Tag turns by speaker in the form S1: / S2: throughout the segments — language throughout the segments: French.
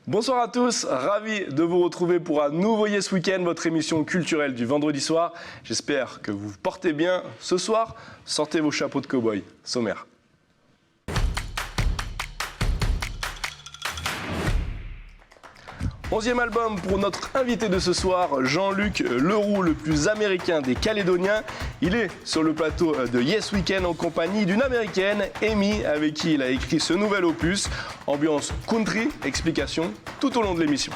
S1: Bonsoir à tous, ravi de vous retrouver pour un nouveau Yes Weekend, votre émission culturelle du vendredi soir. J'espère que vous vous portez bien ce soir. Sortez vos chapeaux de cow-boy. Sommaire. Onzième album pour notre invité de ce soir, Jean-Luc Leroux, le plus américain des Calédoniens. Il est sur le plateau de Yes Weekend en compagnie d'une américaine, Amy, avec qui il a écrit ce nouvel opus. Ambiance country, explication tout au long de l'émission.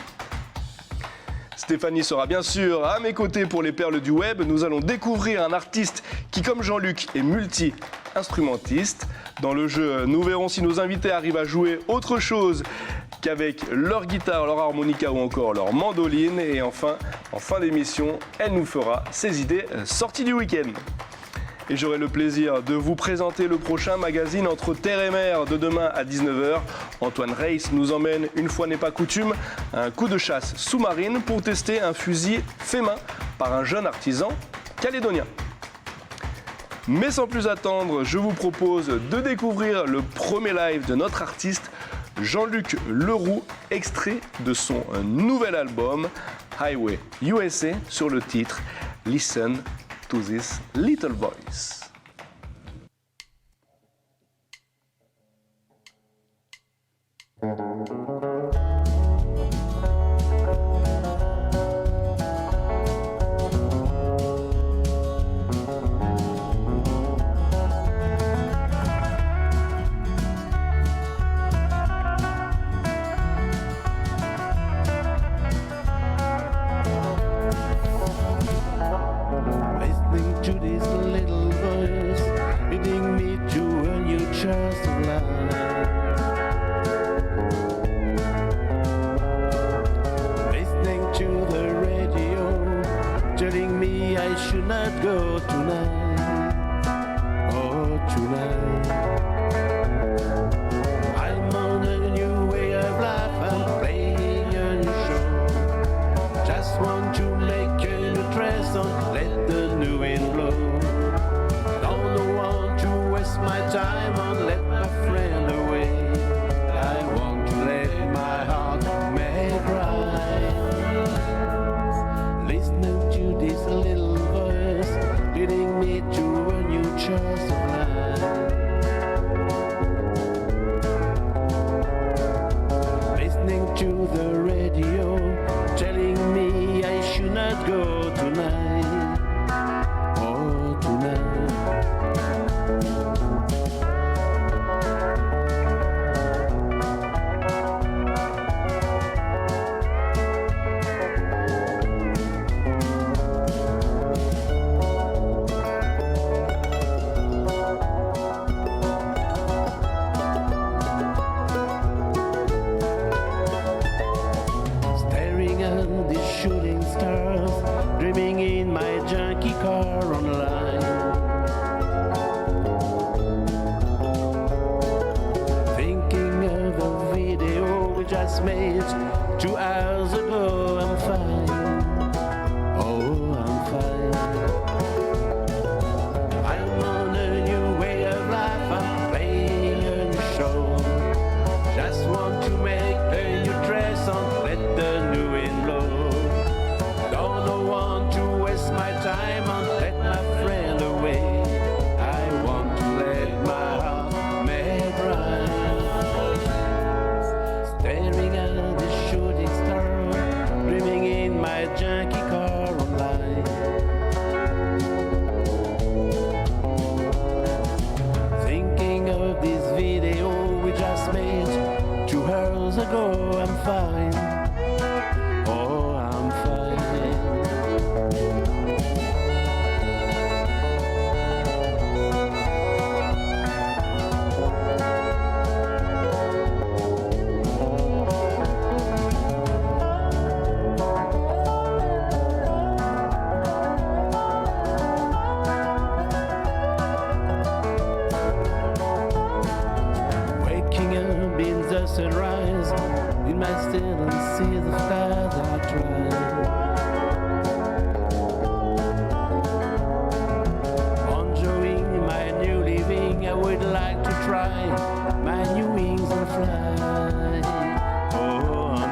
S1: Stéphanie sera bien sûr à mes côtés pour les perles du web. Nous allons découvrir un artiste qui, comme Jean-Luc, est multi-instrumentiste. Dans le jeu, nous verrons si nos invités arrivent à jouer autre chose qu'avec leur guitare, leur harmonica ou encore leur mandoline. Et enfin, en fin d'émission, elle nous fera ses idées sorties du week-end. Et j'aurai le plaisir de vous présenter le prochain magazine Entre Terre et Mer de demain à 19h. Antoine Reiss nous emmène, une fois n'est pas coutume, à un coup de chasse sous-marine pour tester un fusil fait main par un jeune artisan calédonien. Mais sans plus attendre, je vous propose de découvrir le premier live de notre artiste, Jean-Luc Leroux, extrait de son nouvel album Highway USA sur le titre Listen to This Little Voice. Sunrise in my still and see the feather dry. try my new wings and fly. Oh,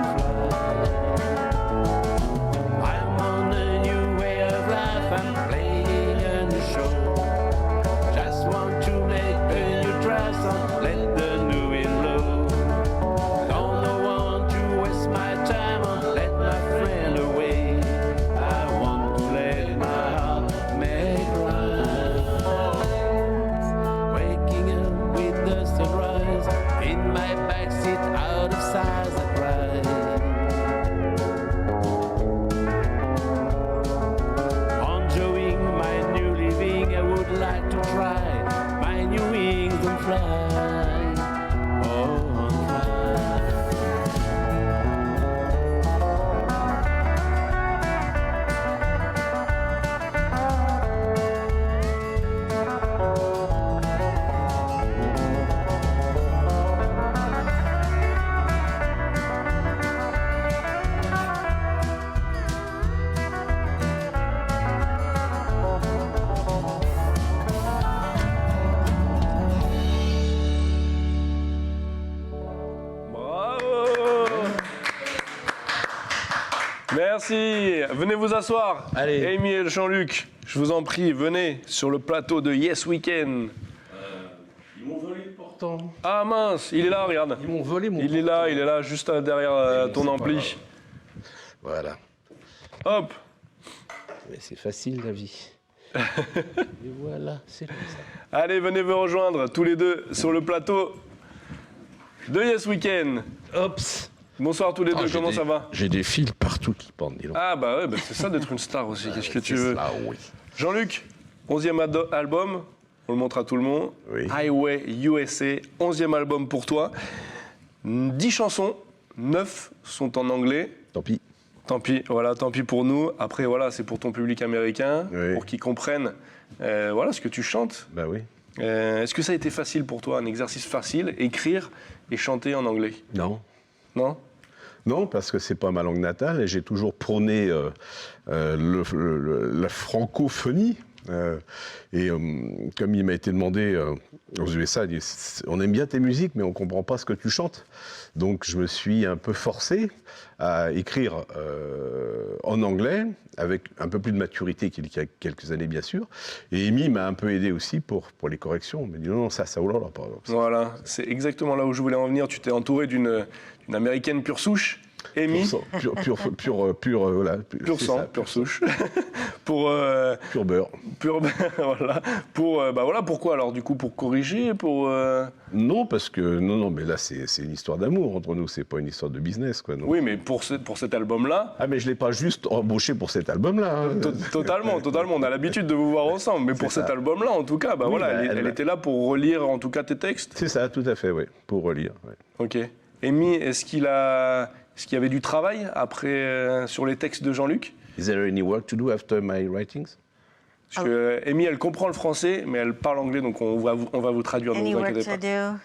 S1: Merci. Venez vous asseoir.
S2: Allez.
S1: Amy et Jean-Luc, je vous en prie, venez sur le plateau de Yes Weekend.
S2: Ils m'ont volé le portant.
S1: Ah mince, il est là, regarde.
S2: Ils m'ont volé mon
S1: Il est là, juste derrière ton
S2: c'est pas
S1: ampli.
S2: grave. Voilà.
S1: Hop.
S2: Mais c'est facile la vie. Et voilà, c'est comme ça.
S1: Allez, venez vous rejoindre tous les deux sur le plateau de Yes Weekend.
S2: Ops.
S1: Bonsoir tous les deux, comment ça va?
S2: J'ai des fils partout qui pendent, dis donc.
S1: Ah bah ouais, c'est ça d'être une star aussi, qu'est-ce que tu veux?
S2: Ah oui.
S1: Jean-Luc, 11e album, on le montre à tout le monde.
S2: Oui.
S1: Highway USA, 11e album pour toi. 10 chansons, 9 sont en anglais.
S2: Tant pis.
S1: Tant pis, voilà, tant pis pour nous. Après, voilà, c'est pour ton public américain,
S2: Oui.
S1: pour qu'ils comprennent voilà, ce que tu chantes.
S2: Bah oui.
S1: Est-ce que ça a été facile pour toi, un exercice facile, écrire et chanter en anglais?
S2: Non.
S1: Non?
S2: Non, parce que c'est pas ma langue natale et j'ai toujours prôné la francophonie. Comme il m'a été demandé aux USA, il dit, on aime bien tes musiques, mais on comprend pas ce que tu chantes. Donc je me suis un peu forcé à écrire en anglais, avec un peu plus de maturité qu'il y a quelques années, bien sûr. Et Amy m'a un peu aidé aussi pour les corrections. Il m'a dit non, ça, oh là là, pas.
S1: Voilà, c'est exactement là où je voulais en venir. Tu t'es entouré d'une américaine pure souche, Amy.
S2: Voilà.
S1: Pur sang, pure souche. Pour
S2: Pur beurre.
S1: voilà. Voilà pourquoi alors du coup pour corriger pour
S2: Non, parce que non, mais là c'est une histoire d'amour entre nous, c'est pas une histoire de business quoi. Donc.
S1: Oui, mais pour cet album-là.
S2: Ah mais je l'ai pas juste embauché pour cet album-là. Hein.
S1: Totalement. On a l'habitude de vous voir ensemble, mais pour cet album-là, en tout cas,
S2: Oui,
S1: voilà, elle était là pour relire en tout cas tes textes.
S2: C'est ça, tout à fait, oui, pour relire. Ouais.
S1: Ok. Amy, est-ce qu'il y avait du travail après sur les textes de Jean-Luc?
S2: Is there any work to do after my writings?
S1: Parce que Amy, elle comprend le français, mais elle parle anglais, donc on va vous traduire. Ne
S3: Any
S1: vous
S3: work
S1: inquiétez
S3: to do?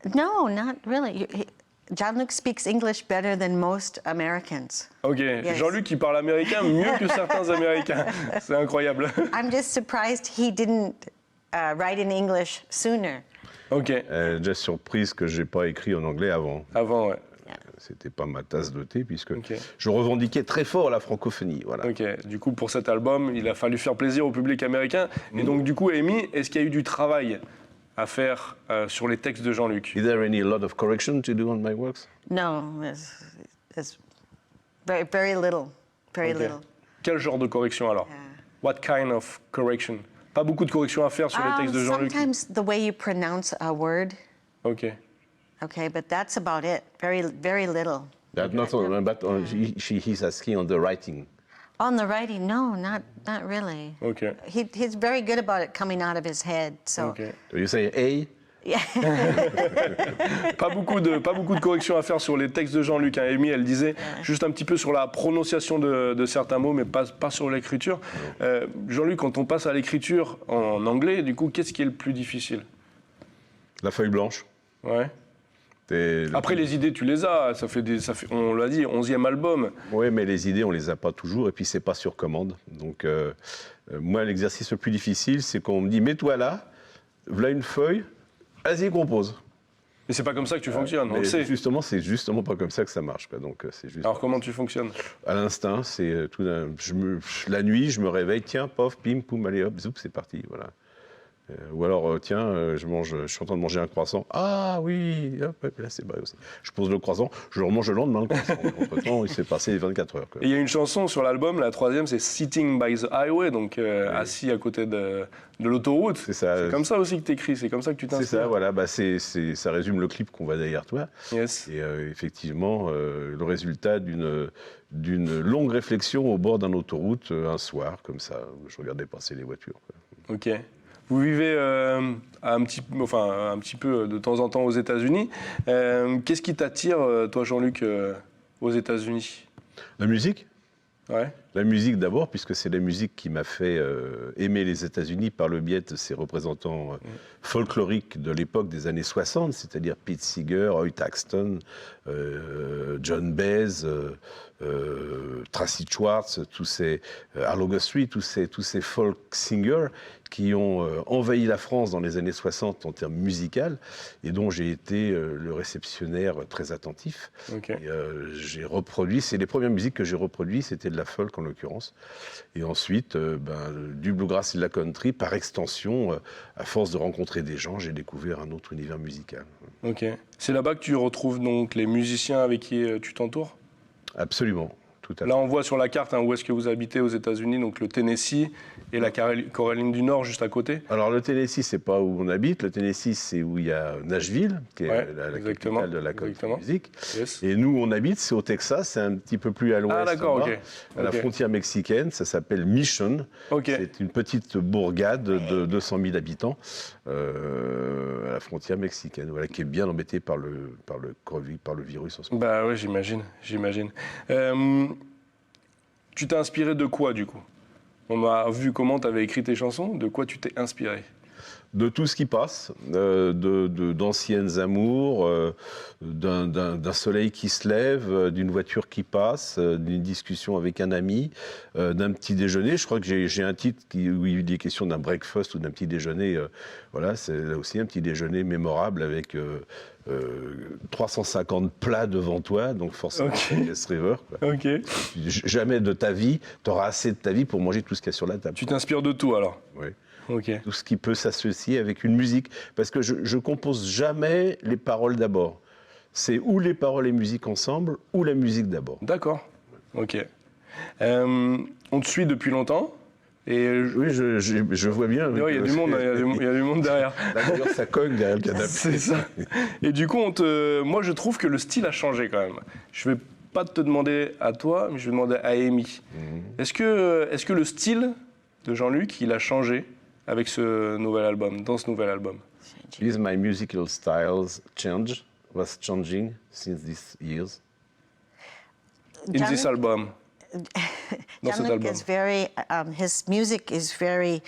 S1: pas.
S3: No, not really. Jean-Luc speaks English better than most Americans.
S1: Ok.
S3: Yes.
S1: Jean-Luc, il parle américain mieux que certains Américains. C'est incroyable.
S3: I'm just surprised he didn't write in English sooner.
S1: Ok.
S2: Déjà surprise que j'ai pas écrit en anglais avant.
S1: Avant, ouais.
S2: C'était pas ma tasse de thé puisque
S1: Ok.
S2: je revendiquais très fort la francophonie. Voilà.
S1: Ok, du coup pour cet album, il a fallu faire plaisir au public américain. Et donc du coup, Amy, est-ce qu'il y a eu du travail à faire sur les textes de Jean-Luc?
S2: Is there any lot of correction to do on my works?
S3: No, it's very, very little. Very
S1: Ok.
S3: little.
S1: Quel genre de correction alors? What kind of correction? Pas beaucoup de corrections à faire sur les textes de Jean-Luc?
S3: Sometimes the way you pronounce a word,
S1: Ok.
S3: okay, but that's about it. Very, very little.
S2: That not on, but on, he's asking on the writing.
S3: On the writing, no, not really.
S1: Ok.
S3: He's very good about it coming out of his head. So
S1: Ok.
S2: Do you say hey?
S1: Pas beaucoup de corrections à faire sur les textes de Jean-Luc. Hein. Amy, elle disait juste un petit peu sur la prononciation de certains mots, mais pas sur l'écriture. Jean-Luc, quand on passe à l'écriture en anglais, du coup, qu'est-ce qui est le plus difficile?
S2: La feuille blanche.
S1: Ouais.
S2: C'est le-
S1: Après, les idées, tu les as. On l'a dit, 11e album.
S2: Oui, mais les idées, on les a pas toujours, et puis c'est pas sur commande. Donc, moi, l'exercice le plus difficile, c'est qu'on me dit, mets-toi là, voilà une feuille, vas-y, compose.
S1: Mais c'est pas comme ça que tu fonctionnes, on
S2: Mais
S1: le sait.
S2: justement, c'est justement pas comme ça que ça marche. Quoi. Donc, c'est juste
S1: Alors, comment tu fonctionnes?
S2: à l'instinct. C'est tout. La nuit, je me réveille, tiens, pof, pim, poum, allez, hop, zoup, c'est parti, voilà. Ou alors, tiens, je suis en train de manger un croissant. Ah oui, hop, hop, là c'est vrai aussi. Je pose le croissant, je le remange le lendemain. Le croissant. Entre-temps, il s'est passé 24 heures. Quoi.
S1: Et il y a une chanson sur l'album, la 3e, c'est Sitting by the Highway, donc assis à côté de l'autoroute.
S2: C'est ça.
S1: C'est comme ça aussi que tu écris, c'est comme ça que tu
S2: C'est
S1: t'inspires.
S2: ça, voilà. Bah, ça résume le clip qu'on voit derrière toi.
S1: Yes.
S2: Et effectivement, le résultat d'une longue réflexion au bord d'une autoroute un soir, comme ça, où je regardais passer les voitures. Quoi.
S1: Ok. Vous vivez un petit peu de temps en temps aux États-Unis. Qu'est-ce qui t'attire, toi, Jean-Luc, aux États-Unis?
S2: La musique,
S1: Ouais.
S2: La musique d'abord, puisque c'est la musique qui m'a fait aimer les États-Unis par le biais de ses représentants folkloriques de l'époque des années 60, c'est-à-dire Pete Seeger, Hoyt Axton, John Baez, Tracy Schwartz, Arlo Guthrie, tous ces folk singers qui ont envahi la France dans les années 60 en termes musicaux et dont j'ai été le réceptionnaire très attentif.
S1: Okay.
S2: J'ai reproduit, c'est les premières musiques que j'ai reproduites, c'était de la folk en l'occurrence. Et ensuite, du bluegrass et de la country, par extension, à force de rencontrer des gens, j'ai découvert un autre univers musical.
S1: Ok. C'est là-bas que tu retrouves donc les musiciens avec qui tu t'entoures ?
S2: Absolument. Tout à fait.
S1: Là, on voit sur la carte où est-ce que vous habitez aux États-Unis, donc le Tennessee et la Caroline du Nord juste à côté.
S2: Alors le Tennessee, c'est pas où on habite. Le Tennessee, c'est où il y a Nashville, qui est la capitale de la country music.
S1: Yes.
S2: Et nous, on habite, c'est au Texas, c'est un petit peu plus à l'ouest, à la frontière mexicaine. Ça s'appelle Mission.
S1: Okay.
S2: C'est une petite bourgade de 200 000 habitants à la frontière mexicaine, voilà, qui est bien embêtée par le virus en ce moment.
S1: Bah oui, j'imagine. Tu t'es inspiré de quoi, du coup ? On a vu comment tu avais écrit tes chansons. De quoi tu t'es inspiré ?
S2: De tout ce qui passe, d'anciennes amours, d'un soleil qui se lève, d'une voiture qui passe, d'une discussion avec un ami, d'un petit déjeuner. Je crois que j'ai un titre où il est question d'un breakfast ou d'un petit déjeuner. Voilà, c'est là aussi un petit déjeuner mémorable avec 350 plats devant toi, donc forcément Yes River. Quoi.
S1: Okay.
S2: Jamais de ta vie, tu auras assez de ta vie pour manger tout ce qu'il y a sur la table.
S1: Tu t'inspires de tout alors ?
S2: Oui.
S1: Okay.
S2: Tout ce qui peut s'associer avec une musique. Parce que je compose jamais les paroles d'abord. C'est ou les paroles et musique ensemble, ou la musique d'abord.
S1: D'accord. Ok. On te suit depuis longtemps. Et
S2: oui, je vois bien.
S1: Il y a du monde, il y a du monde derrière.
S2: Là, d'ailleurs, ça cogne derrière le canapé.
S1: C'est ça. Et du coup, moi, je trouve que le style a changé quand même. Je vais pas te demander à toi, mais je vais demander à Amy. Est-ce que le style de Jean-Luc, il a changé avec ce nouvel album, dans ce nouvel album?
S2: Is my musical styles was changing since these years?
S1: In this album. Dans cet album.
S3: Is very, his music is very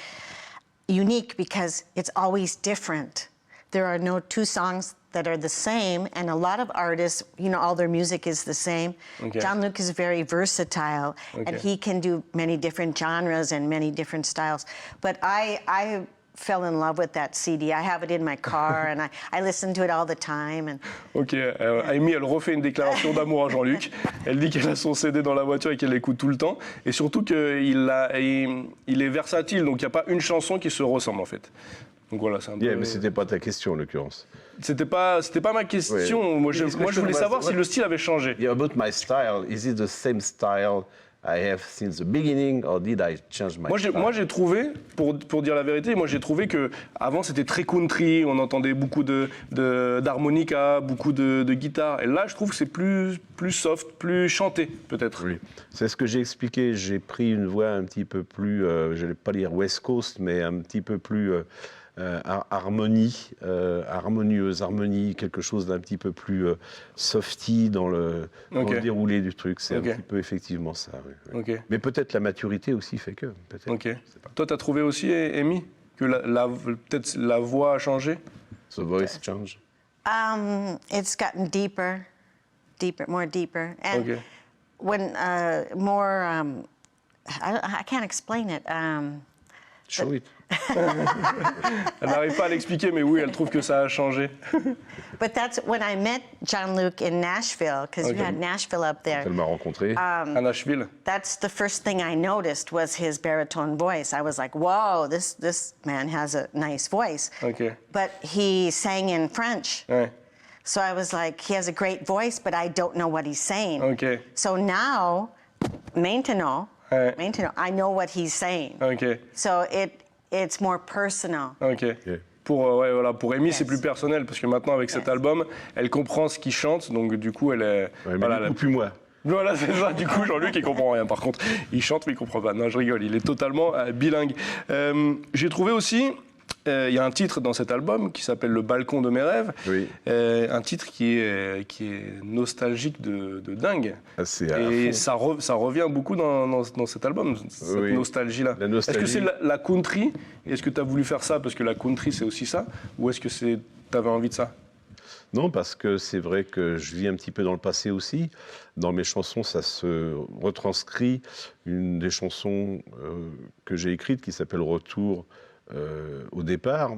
S3: unique because it's always different. There are no two songs that are the same, and a lot of artists, all their music is the same.
S1: Okay.
S3: Jean-Luc is very versatile, and he can do many different genres and many different styles. But I fell in love with that CD. I have it in my car, and I listen to it all the time. And
S1: Ok, Amy, elle refait une déclaration d'amour à Jean-Luc. Elle dit qu'elle a son CD dans la voiture et qu'elle l'écoute tout le temps. Et surtout qu'il est versatile, donc il n'y a pas une chanson qui se ressemble en fait. Donc voilà, c'est un peu...
S2: mais c'était pas ta question en l'occurrence.
S1: C'était pas ma question. Moi, je voulais savoir si le style avait changé.
S2: Yeah, about my style, is it the same style I have since the beginning, or did I change my style?
S1: Moi, j'ai trouvé, pour dire la vérité, moi j'ai trouvé que avant c'était très country, on entendait beaucoup d'harmonica, beaucoup de guitare. Et là, je trouve que c'est plus soft, plus chanté, peut-être.
S2: Oui, c'est ce que j'ai expliqué. J'ai pris une voix un petit peu plus, je ne vais pas dire West Coast, mais un petit peu plus harmonieuse, quelque chose d'un petit peu plus softy dans le déroulé du truc. C'est un petit peu effectivement ça. Oui.
S1: Okay.
S2: Mais peut-être la maturité aussi fait que.
S1: Ok. Toi, tu as trouvé aussi, Amy, que peut-être la voix a changé?
S2: The voice change.
S3: It's gotten deeper, more deeper. And
S1: Okay.
S3: when more, I can't explain it.
S2: Show it.
S1: Elle n'arrive pas à l'expliquer, mais oui, elle trouve que ça a changé.
S3: But that's when I met Jean-Luc in Nashville, because we had Nashville up there.
S2: Elle m'a rencontré.
S1: À Nashville.
S3: That's the first thing I noticed was his baritone voice. I was like, whoa, this man has a nice voice.
S1: Okay.
S3: But he sang in French.
S1: Ouais.
S3: So I was like, he has a great voice, but I don't know what he's saying.
S1: Okay.
S3: So now, maintenant, I know what he's saying.
S1: Ok.
S3: So it's more personal.
S1: Ok.
S2: Yeah.
S1: Pour Amy, c'est plus personnel, parce que maintenant, avec cet album, elle comprend ce qu'il chante, donc du coup, elle est...
S2: Ouais, mais du coup, plus moi.
S1: Voilà, c'est ça. Du coup, Jean-Luc, il comprend rien. Par contre, il chante, mais il comprend pas. Non, je rigole. Il est totalement bilingue. J'ai trouvé aussi il y a un titre dans cet album qui s'appelle Le balcon de mes rêves.
S2: Oui.
S1: Un titre qui est nostalgique de dingue.
S2: Ah, c'est à
S1: Et
S2: fond.
S1: ça revient beaucoup dans cet album, cette
S2: Oui.
S1: nostalgie-là.
S2: La
S1: Est-ce que
S2: nostalgie.
S1: c'est la country? Est-ce que tu as voulu faire ça parce que la country, c'est aussi ça? Ou est-ce que tu avais envie de ça?
S2: Non, parce que c'est vrai que je vis un petit peu dans le passé aussi. Dans mes chansons, ça se retranscrit. Une des chansons que j'ai écrites qui s'appelle Retour au départ,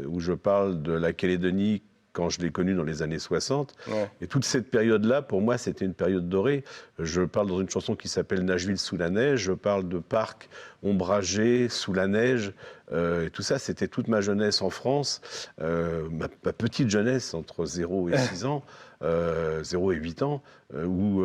S2: où je parle de la Calédonie quand je l'ai connue dans les années 60.
S1: Ouais.
S2: Et toute cette période-là, pour moi, c'était une période dorée. Je parle dans une chanson qui s'appelle Nashville sous la neige. Je parle de parcs ombragés sous la neige. Et tout ça, c'était toute ma jeunesse en France. Ma petite jeunesse entre 0 et 6 ans. 0 et 8 ans, où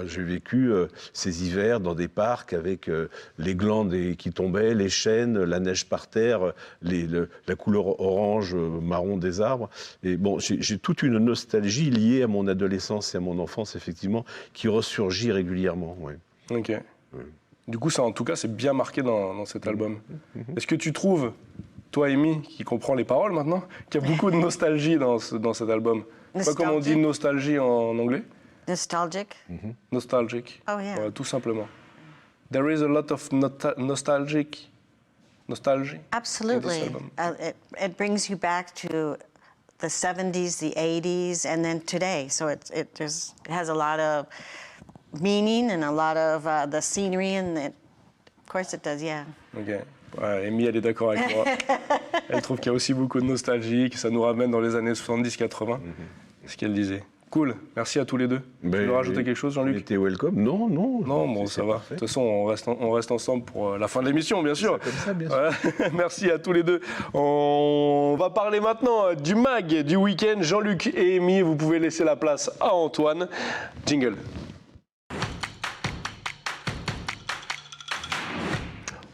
S2: j'ai vécu ces hivers dans des parcs avec les glands qui tombaient, les chênes, la neige par terre, la couleur orange, marron des arbres. Et bon, j'ai toute une nostalgie liée à mon adolescence et à mon enfance, effectivement, qui ressurgit régulièrement. Ouais.
S1: Ok. Du coup, ça, en tout cas, c'est bien marqué dans cet album. Est-ce que tu trouves, toi, Amy, qui comprend les paroles maintenant, qu'il y a beaucoup de nostalgie dans cet album? Pas comment on dit nostalgie en anglais?
S3: Nostalgic?
S1: Nostalgic.
S3: Oh, yeah.
S1: Ouais, tout simplement. There is a lot of nostalgie.
S3: Absolutely.
S1: album.
S3: It brings you back to the 70s, the 80s, and then today. So it has a lot of meaning and a lot of the scenery, and of course it does, yeah.
S1: Ok. Ouais, Amy, elle est d'accord avec moi. Elle trouve qu'il y a aussi beaucoup de nostalgie, que ça nous ramène dans les années 70-80. C'est ce qu'elle disait. Cool. Merci à tous les deux. Tu veux rajouter quelque chose, Jean-Luc?
S2: T'es welcome. Non.
S1: Non, bon, ça va. De toute façon, on reste ensemble pour la fin de l'émission, bien sûr.
S2: Comme ça, bien sûr.
S1: Ouais. Merci à tous les deux. On va parler maintenant du mag du week-end. Jean-Luc et Amy, vous pouvez laisser la place à Antoine. Jingle.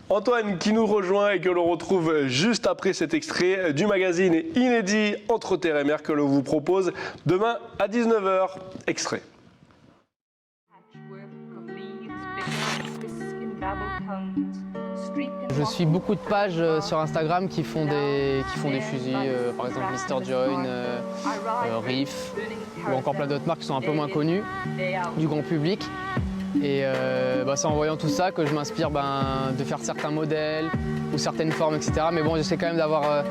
S1: Antoine qui nous rejoint et que l'on retrouve juste après cet extrait du magazine inédit Entre Terre et Mer que l'on vous propose demain à 19h. Extrait.
S4: Je suis beaucoup de pages sur Instagram qui font des fusils, par exemple Mr. Join, Reef, ou encore plein d'autres marques qui sont un peu moins connues du grand public. Et c'est en voyant tout ça que je m'inspire de faire certains modèles ou certaines formes, etc. Mais bon, j'essaie quand même d'avoir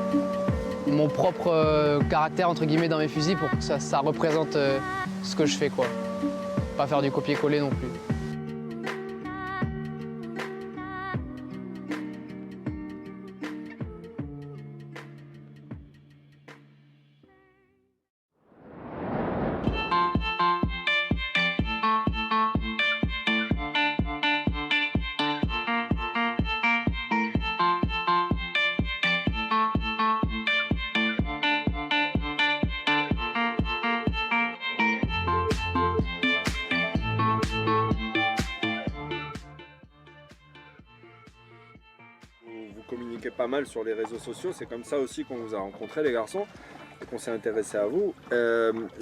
S4: mon propre caractère entre guillemets dans mes fusils pour que ça représente ce que je fais, quoi. Pas faire du copier-coller non plus.
S5: Vous communiquez pas mal sur les réseaux sociaux, c'est comme ça aussi qu'on vous a rencontrés les garçons et qu'on s'est intéressé à vous.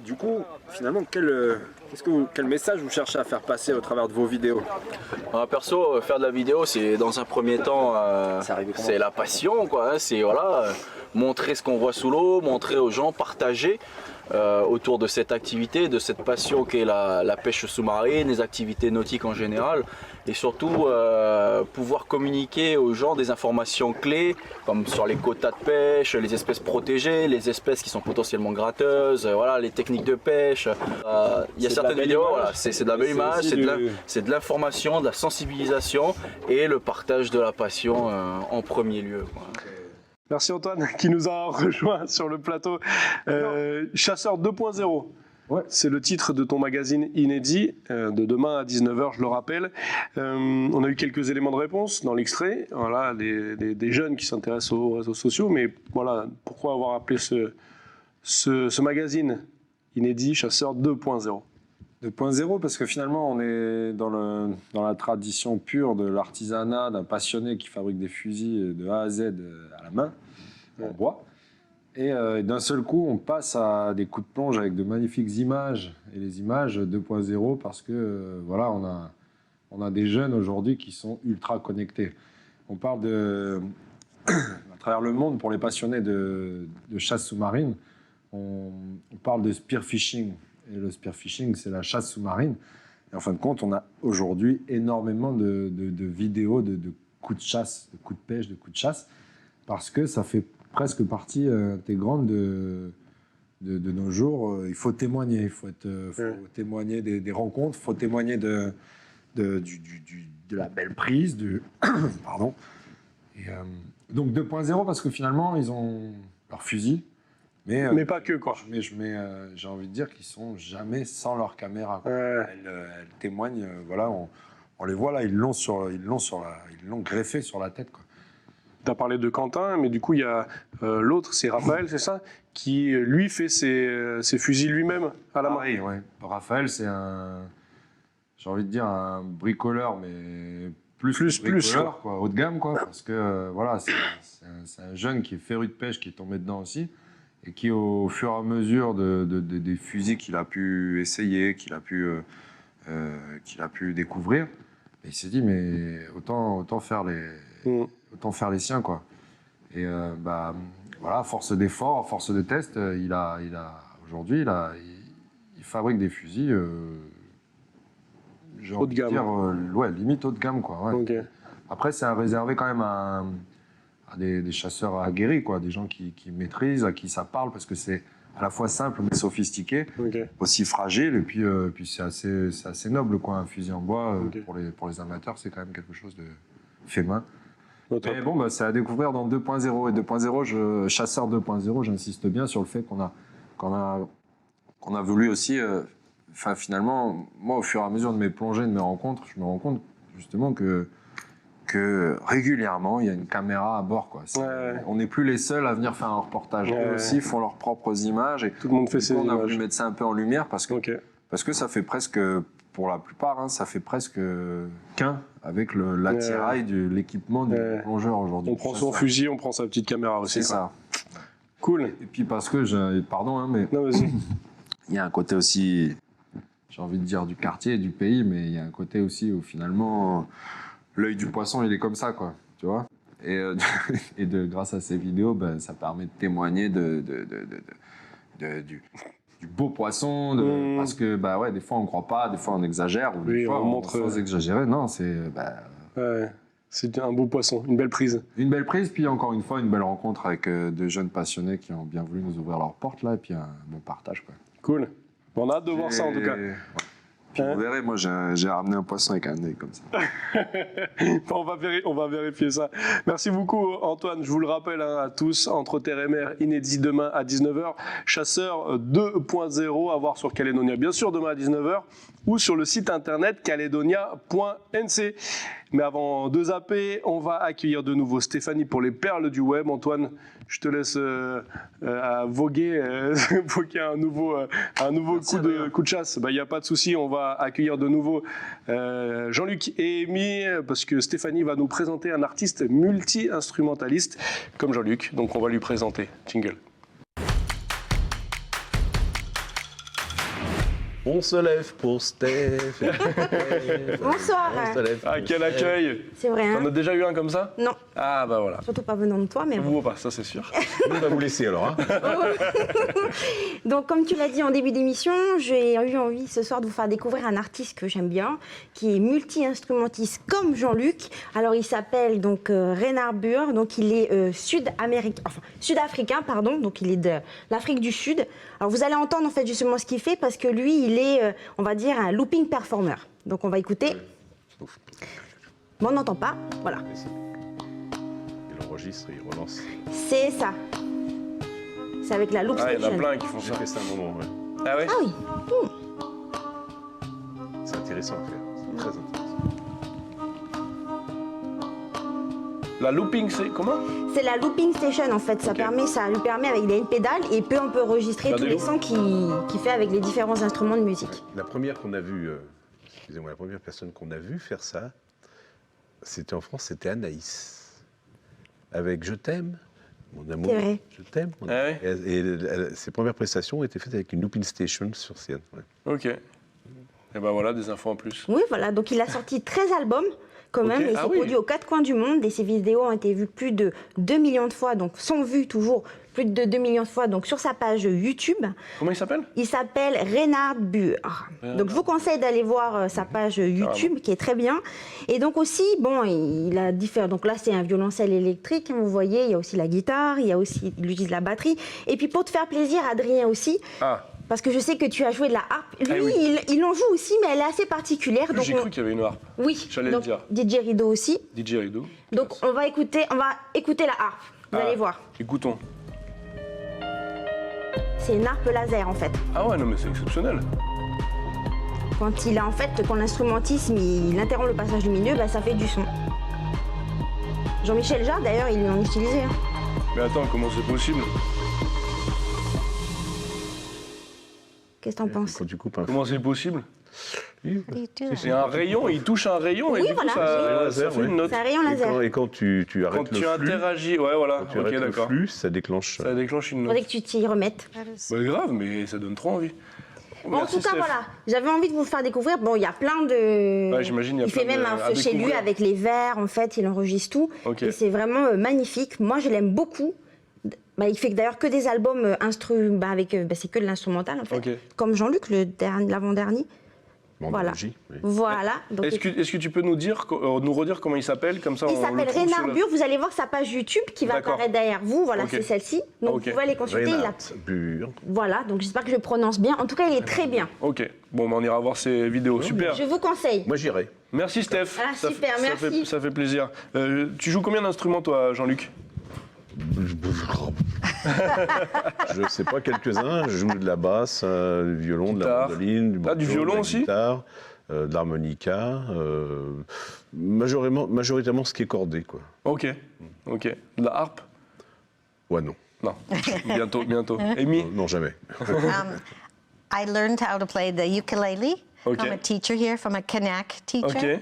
S5: Du coup, finalement, quel message vous cherchez à faire passer au travers de vos vidéos?
S6: Perso, faire de la vidéo, c'est dans un premier temps, c'est la passion, quoi. C'est montrer ce qu'on voit sous l'eau, montrer aux gens, partager autour de cette activité, de cette passion qu'est la pêche sous-marine, les activités nautiques en général, et surtout pouvoir communiquer aux gens des informations clés comme sur les quotas de pêche, les espèces protégées, les espèces qui sont potentiellement gratteuses, voilà, les techniques de pêche. Il y a certaines vidéos, voilà, c'est de la belle image, c'est de l'information, de la sensibilisation et le partage de la passion en premier lieu, quoi.
S1: Merci Antoine qui nous a rejoint sur le plateau. Chasseur 2.0. Ouais. C'est le titre de ton magazine inédit de demain à 19h, je le rappelle. On a eu quelques éléments de réponse dans l'extrait. Voilà, des jeunes qui s'intéressent aux réseaux sociaux. Mais voilà, pourquoi avoir appelé ce magazine inédit Chasseur 2.0?
S7: 2.0 parce que finalement on est dans la tradition pure de l'artisanat, d'un passionné qui fabrique des fusils de A à Z à la main, en bois. Et d'un seul coup on passe à des coups de plonge avec de magnifiques images, et les images 2.0 parce que voilà, on a des jeunes aujourd'hui qui sont ultra connectés. On parle à travers le monde, pour les passionnés de chasse sous-marine, on parle de spearfishing. Et le spearfishing, c'est la chasse sous-marine. Et en fin de compte, on a aujourd'hui énormément de vidéos de coups de chasse, de coups de pêche, de coups de chasse, parce que ça fait presque partie intégrante de nos jours. Il faut témoigner, il faut témoigner des rencontres, il faut témoigner de la belle prise, pardon. Et, donc 2.0 parce que finalement, ils ont leur fusil.
S1: Mais pas que, quoi.
S7: J'ai envie de dire qu'ils sont jamais sans leur caméra. Elles témoignent, voilà, on les voit là, ils l'ont greffé sur la tête, quoi.
S1: Tu as parlé de Quentin, mais du coup, il y a l'autre, c'est Raphaël, c'est ça, qui, lui, fait ses fusils lui-même à la main.
S7: Oui, ouais. Raphaël, c'est j'ai envie de dire un bricoleur, mais plus bricoleur, quoi, haut de gamme, quoi, parce que voilà, c'est un jeune qui est féru de pêche, qui est tombé dedans aussi, et qui, au fur et à mesure des fusils qu'il a pu essayer, qu'il a pu découvrir, il s'est dit, mais autant faire les siens, quoi. Et voilà, à force d'efforts, à force de tests, aujourd'hui, il fabrique des fusils
S1: haut de gamme.
S7: Limite haut de gamme, quoi. Ouais.
S1: Okay.
S7: Après, c'est réservé quand même à des chasseurs aguerris, quoi, des gens qui maîtrisent, à qui ça parle, parce que c'est à la fois simple mais sophistiqué, aussi fragile, et puis c'est assez noble, quoi, un fusil en bois. Pour les amateurs, c'est quand même quelque chose de fait main. Mais bon, c'est à découvrir dans 2.0. Et 2.0, chasseur 2.0, j'insiste bien sur le fait qu'on a voulu aussi... finalement, moi, au fur et à mesure de mes plongées, de mes rencontres, je me rends compte justement que régulièrement, il y a une caméra à bord, quoi. On n'est plus les seuls à venir faire un reportage. Eux aussi font leurs propres images. Et
S1: tout le monde fait ses images.
S7: On a voulu mettre ça un peu en lumière parce que ça fait presque, pour la plupart, ça fait presque qu'un avec l'attirail de l'équipement du plongeur aujourd'hui.
S1: On prend son fusil, on prend sa petite caméra aussi.
S7: C'est ça.
S1: Cool.
S7: Et puis parce que, pardon, mais
S1: non, vas-y.
S7: Il y a un côté aussi, j'ai envie de dire, du quartier, du pays, mais il y a un côté aussi où finalement... L'œil du poisson, il est comme ça, quoi, tu vois. Et grâce à ces vidéos, ça permet de témoigner du beau poisson, parce que, des fois, on ne croit pas, des fois, on exagère, ou des fois, on montre sans exagérer. Non, c'est...
S1: c'est un beau poisson, une belle prise.
S7: Une belle prise, puis encore une fois, une belle rencontre avec de jeunes passionnés qui ont bien voulu nous ouvrir leurs portes, là, et puis un bon partage, quoi.
S1: Cool. On a hâte de voir ça, en tout cas.
S7: Ouais. Puis vous verrez, moi j'ai ramené un poisson avec un œil comme ça.
S1: On va vérifier ça. Merci beaucoup Antoine, je vous le rappelle à tous, Entre Terre et Mer, inédit demain à 19h, Chasseur 2.0 à voir sur Calédonia, bien sûr demain à 19h, ou sur le site internet caledonia.nc. Mais avant de zapper, on va accueillir de nouveau Stéphanie pour les perles du web. Antoine, je te laisse voguer un nouveau coup de chasse. Il n'y a pas de souci, on va accueillir de nouveau Jean-Luc et Amy, parce que Stéphanie va nous présenter un artiste multi-instrumentaliste comme Jean-Luc. Donc on va lui présenter. Jingle.
S2: On se lève pour Steph.
S8: Bonsoir.
S1: Ah, quel accueil.
S8: C'est vrai, hein?
S1: T'en as déjà eu un comme ça?
S8: Non.
S1: Ah, bah voilà.
S8: Surtout pas venant de toi, mais...
S1: Vous pas, ça c'est sûr.
S2: On va vous laisser alors. Hein.
S8: Donc, comme tu l'as dit en début d'émission, j'ai eu envie ce soir de vous faire découvrir un artiste que j'aime bien, qui est multi-instrumentiste comme Jean-Luc. Alors, il s'appelle donc Reynard Burr, donc il est sud-africain, pardon, donc il est de l'Afrique du Sud. Alors, vous allez entendre en fait justement ce qu'il fait, parce que lui, il est, on va dire, un looping performer. Donc, on va écouter. Mais on n'entend pas, voilà.
S2: Il enregistre, il relance.
S8: C'est ça. C'est avec la loop
S1: station.
S8: Il
S1: y en a plein qui font ça.
S2: J'ai fait ça un moment, ouais.
S1: Ah ouais?
S8: Ah oui.
S2: C'est intéressant à faire, c'est très intéressant.
S1: La looping, c'est comment?
S8: C'est la looping station en fait. Ça lui permet avec une pédale et on peut enregistrer tous les sons qu'il fait avec les différents instruments de musique.
S2: La première qu'on a vue, la première personne qu'on a vue faire ça, c'était en France, c'était Anaïs. Avec Je t'aime, mon amour.
S8: C'est vrai.
S2: Je t'aime.
S1: Ah ouais.
S2: Et ses premières prestations étaient faites avec une looping station sur scène. Ouais.
S1: Ok. Et ben voilà, des infos en plus.
S8: Oui, voilà. Donc il a sorti 13 albums. quand même,
S1: Ok.
S8: et
S1: Ah
S8: c'est
S1: oui.
S8: produit aux 4 coins du monde, et ces vidéos ont été vues plus de 2 millions de fois, donc sont vues toujours plus de 2 millions de fois, donc sur sa page YouTube.
S1: Comment il s'appelle?
S8: Il s'appelle Reinhard Buhr. Donc je vous conseille d'aller voir sa page YouTube qui est très bien. Et donc aussi, bon, il a différents. Donc là, c'est un violoncelle électrique, hein, vous voyez, il y a aussi la guitare, il utilise la batterie. Et puis pour te faire plaisir, Adrien aussi.
S1: Ah,
S8: Parce que je sais que tu as joué de la harpe. Lui,
S1: oui.
S8: il en joue aussi, mais elle est assez particulière. Donc
S1: j'ai cru qu'il y avait une harpe.
S8: oui,
S1: J'allais le
S8: donc
S1: dire.
S8: DJ Rideau aussi.
S1: DJ Rideau.
S8: Donc on va écouter la harpe. Vous allez voir.
S1: Écoutons.
S8: C'est une harpe laser en fait.
S1: Ah ouais, non mais c'est exceptionnel.
S8: Quand l'instrumentisme il interrompt le passage lumineux, bah, ça fait du son. Jean-Michel Jarre d'ailleurs, il en utilisait. Hein.
S1: Mais attends, comment c'est possible?
S8: Qu'est-ce que t'en penses?
S2: Quand tu coupes un
S1: Comment c'est possible?
S2: fil,
S3: What do you do?
S1: C'est un rayon, il touche un rayon et
S8: Oui,
S1: du coup
S8: voilà.
S1: ça
S2: Laser,
S1: fait
S2: oui.
S1: une note.
S8: C'est un rayon laser.
S2: et quand tu arrêtes
S1: Quand
S2: le
S1: tu
S2: flux,
S1: interagis, ouais voilà,
S2: quand tu
S1: ok
S2: arrêtes le
S1: d'accord.
S2: flux, ça déclenche.
S1: Ça déclenche une
S8: Il
S1: note.
S8: faudrait que tu t'y remettes.
S3: That is-
S1: Bah grave, mais ça donne trop envie.
S8: Bon, en
S1: Merci,
S8: tout cas,
S1: Steph.
S8: voilà. J'avais envie de vous faire découvrir. Bon, il y a plein de.
S1: Ouais, j'imagine, il y a
S8: fait
S1: plein
S8: même
S1: de-
S8: un
S1: à
S8: feu chez lui
S1: découvrir.
S8: avec les verres. En fait, il enregistre tout.
S1: Ok.
S8: Et c'est vraiment magnifique. Moi, je l'aime beaucoup. Bah, il fait d'ailleurs que des albums avec. C'est que de l'instrumental, en fait.
S1: Ok.
S8: Comme Jean-Luc, l'avant-dernier. Voilà.
S2: Bandologie, oui.
S8: Voilà. Donc,
S1: Est-ce que tu peux nous redire comment il s'appelle comme ça
S8: il
S1: on le
S8: s'appelle
S1: trouve
S8: Reinhard
S1: sur le-
S8: Buhr. Vous allez voir sa page YouTube qui va
S1: D'accord.
S8: apparaître derrière vous. Voilà,
S1: Ok.
S8: c'est celle-ci. Donc,
S1: Ok.
S8: vous pouvez aller consulter.
S2: Reinhard Buhr.
S8: Voilà. Donc, j'espère que je prononce bien. En tout cas, il est très bien.
S1: Ok, bon bah, on ira voir ces vidéos, super.
S8: Je vous conseille.
S2: Moi, j'irai.
S1: Merci Steph.
S8: Ah, super, merci.
S1: Ça fait plaisir. Tu joues combien d'instruments toi Jean-Luc?
S2: Je sais pas, quelques-uns. Je joue de la basse, du violon, de la
S1: Guitare.
S2: mandoline, du
S1: Ah, du
S2: banjo,
S1: violon
S2: de la
S1: aussi
S2: guitare, de l'harmonica. Majoritairement ce qui est cordé, quoi.
S1: Ok, de la harpe?
S2: Ouais, non.
S1: Non, bientôt. Amy?
S2: Non, jamais.
S3: I learned how to play the ukulele
S1: Okay.
S3: from a teacher here, from a Kanak teacher.
S1: Ok. Elle